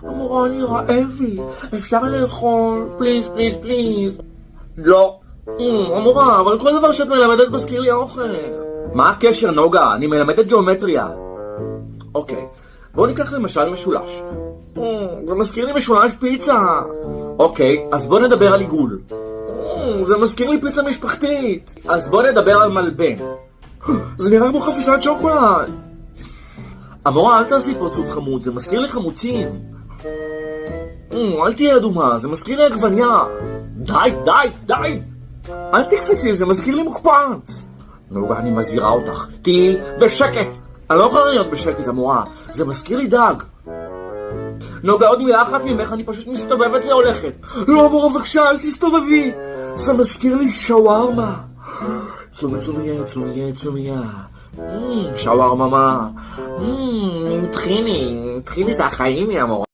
המורה, אני רעבי, אפשר לאכול? פליז, פליז, פליז. לא. המורה, אבל כל דבר שאת מלמדת מזכיר לי האוכל. מה הקשר, נוגה? אני מלמדת גיאומטריה. אוקיי, בואו ניקח למשל משולש. זה מזכיר לי משולש פיצה. אוקיי, אז בואו נדבר על עיגול. זה מזכיר לי פיצה משפחתית. אז בואו נדבר על מלבן. זה נראה כמו חפיסת שוקולד. המורה, אל תעשי פרצוף חמוד, זה מזכיר לי חמוצים. אל תהיה אדומה, זה מזכיר לי עגבניה. די, די, די! אל תקפצי, זה מזכיר לי מוקפץ. נוגה, אני מזהירה אותך. תהי בשקט. אני לא יכולה להיות בשקט, המורה. זה מזכיר לי דג. נוגה, עוד מילה אחת ממך, אני פשוט מסתובבת והולכת. לא, המורה, בבקשה, אל תסתובבי. זה מזכיר לי שווארמה. צומיה, צומיה, צומיה. שווארמה מה? טחיני זה החיים, המורה.